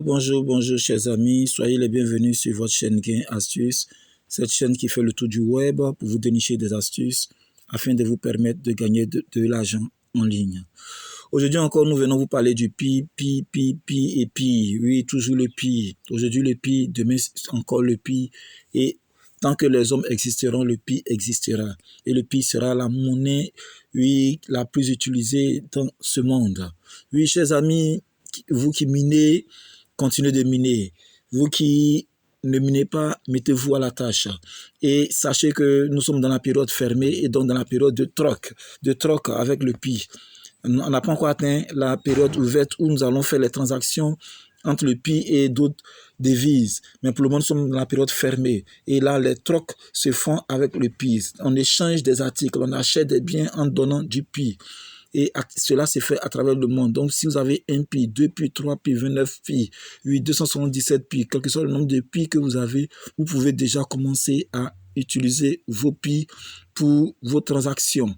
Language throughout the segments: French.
Bonjour chers amis, soyez les bienvenus sur votre chaîne Gain Astuces, cette chaîne qui fait le tour du web pour vous dénicher des astuces afin de vous permettre de gagner de l'argent en ligne. Aujourd'hui encore, nous venons vous parler du pi, et pi. Oui, toujours le pi. Aujourd'hui le pi, demain encore le pi. Et tant que les hommes existeront, le pi existera. Et le pi sera la monnaie, oui, la plus utilisée dans ce monde. Oui, chers amis, vous qui minez, continuez de miner. Vous qui ne minez pas, mettez-vous à la tâche. Et sachez que nous sommes dans la période fermée et donc dans la période de troc avec le pi. On n'a pas encore atteint la période ouverte où nous allons faire les transactions entre le pi et d'autres devises. Mais pour le moment, nous sommes dans la période fermée. Et là, les trocs se font avec le pi. On échange des articles, on achète des biens en donnant du pi. Et cela se fait à travers le monde. Donc, si vous avez 1 pi, 2 pi, 3 pi, 29 pi, 8, 277 pi, quel que soit le nombre de pi que vous avez, vous pouvez déjà commencer à utiliser vos pi pour vos transactions.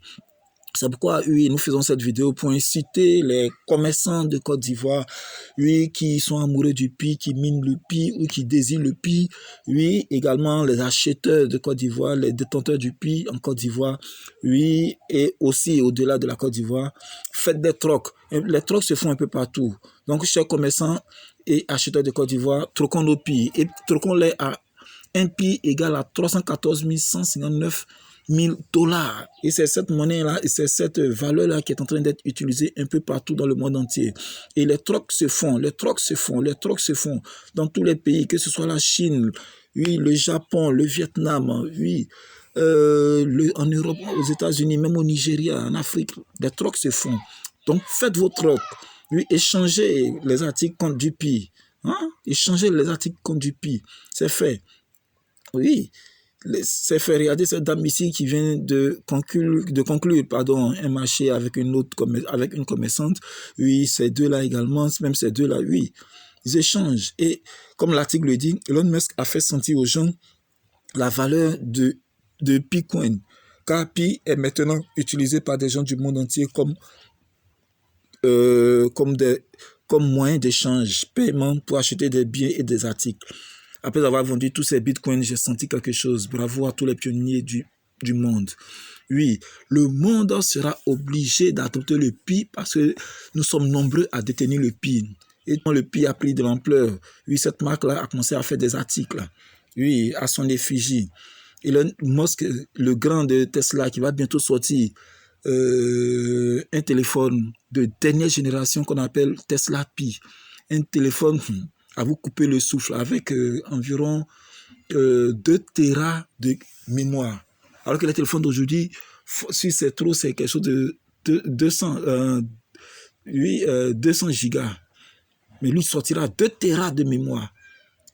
C'est pourquoi, oui, nous faisons cette vidéo pour inciter les commerçants de Côte d'Ivoire, oui, qui sont amoureux du pi, qui minent le pi ou qui désirent le pi, oui, également les acheteurs de Côte d'Ivoire, les détenteurs du pi en Côte d'Ivoire, oui, et aussi au-delà de la Côte d'Ivoire, faites des trocs. Les trocs se font un peu partout. Donc, chers commerçants et acheteurs de Côte d'Ivoire, troquons nos pi et troquons-les à 1 pi égale à 314 159 $1000. Et c'est cette monnaie-là, et c'est cette valeur-là qui est en train d'être utilisée un peu partout dans le monde entier. Et les trocs se font dans tous les pays, que ce soit la Chine, oui, le Japon, le Vietnam, oui, en Europe, aux États-Unis, même au Nigeria, en Afrique, les trocs se font. Donc, faites vos trocs. Oui, échangez les articles contre du pi. Échangez les articles contre du pi. C'est fait. Oui. C'est fait. Regardez cette dame ici qui vient de conclure un marché avec une commerçante. Oui, ces deux-là également, même ces deux-là, oui, ils échangent. Et comme l'article le dit, Elon Musk a fait sentir aux gens la valeur de Picoin. Car Pi est maintenant utilisé par des gens du monde entier comme moyen d'échange, paiement pour acheter des biens et des articles. Après avoir vendu tous ces bitcoins, j'ai senti quelque chose. Bravo à tous les pionniers du monde. Oui, le monde sera obligé d'adopter le pi parce que nous sommes nombreux à détenir le pi. Et quand le pi a pris de l'ampleur, oui, cette marque-là a commencé à faire des articles. Oui, à son effigie. Et Elon Musk, le grand de Tesla, qui va bientôt sortir un téléphone de dernière génération qu'on appelle Tesla Pi. Un téléphone à vous couper le souffle avec environ 2 Tera de mémoire. Alors que les téléphones d'aujourd'hui, si c'est trop, c'est quelque chose de 200 gigas. Mais lui sortira 2 Tera de mémoire.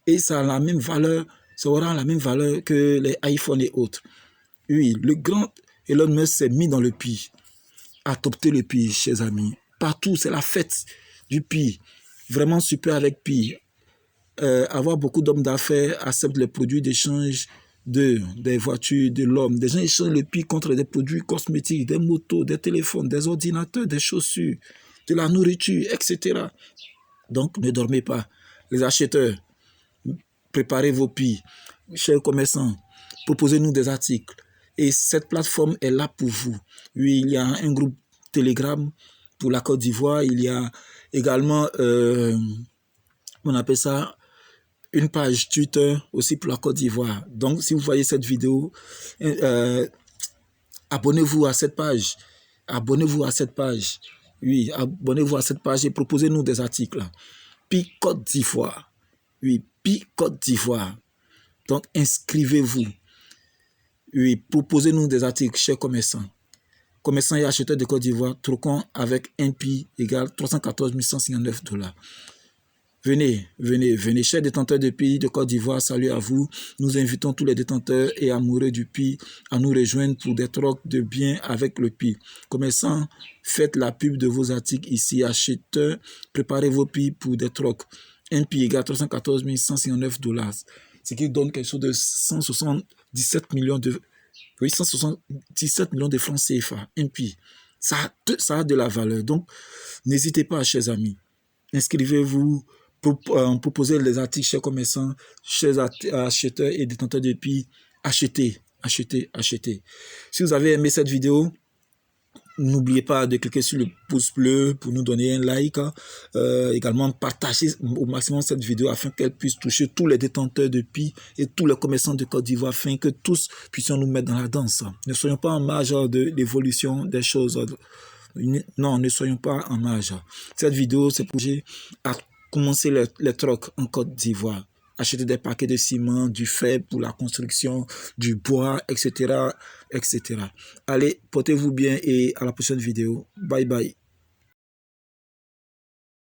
Et ça a la même valeur, ça aura la même valeur que les iPhones et autres. Oui, le grand Elon Musk s'est mis dans le pi. Adoptez le pi, chers amis. Partout, c'est la fête du pi. Vraiment super avec pi. Avoir beaucoup d'hommes d'affaires acceptent les produits d'échange des voitures, de l'homme. Des gens échangent le pi contre des produits cosmétiques, des motos, des téléphones, des ordinateurs, des chaussures, de la nourriture, etc. Donc, ne dormez pas. Les acheteurs, préparez vos pi. Chers commerçants, proposez-nous des articles. Et cette plateforme est là pour vous. Oui, il y a un groupe Telegram pour la Côte d'Ivoire. Il y a également, on appelle ça, une page Twitter aussi pour la Côte d'Ivoire. Donc, si vous voyez cette vidéo, abonnez-vous à cette page. Abonnez-vous à cette page. Oui, abonnez-vous à cette page et proposez-nous des articles. Pi Côte d'Ivoire. Oui, Pi Côte d'Ivoire. Donc, inscrivez-vous. Oui, proposez-nous des articles, chers commerçants. Commerçants et acheteurs de Côte d'Ivoire, troquons avec 1 pi égale 314 159 $. Venez, chers détenteurs de pi de Côte d'Ivoire, salut à vous. Nous invitons tous les détenteurs et amoureux du pi à nous rejoindre pour des trocs de biens avec le pi. Commerçants, faites la pub de vos articles ici. Acheteurs, préparez vos pi pour des trocs. 1 pi égale 314 159 $. Ce qui donne quelque chose de 177 millions de francs CFA. Un pi. Ça a de la valeur. Donc, n'hésitez pas, chers amis. Inscrivez-vous, proposer les articles chers commerçants, chers acheteurs et détenteurs de pays. Achetez. Si vous avez aimé cette vidéo, n'oubliez pas de cliquer sur le pouce bleu pour nous donner un like. Également, partagez au maximum cette vidéo afin qu'elle puisse toucher tous les détenteurs de PI et tous les commerçants de Côte d'Ivoire afin que tous puissions nous mettre dans la danse. Ne soyons pas en marge de l'évolution des choses. Non, ne soyons pas en marge. Cette vidéo, c'est pour à commencer les trocs en Côte d'Ivoire. Acheter des paquets de ciment, du fer pour la construction, du bois, etc., etc. Allez, portez-vous bien et à la prochaine vidéo. Bye bye.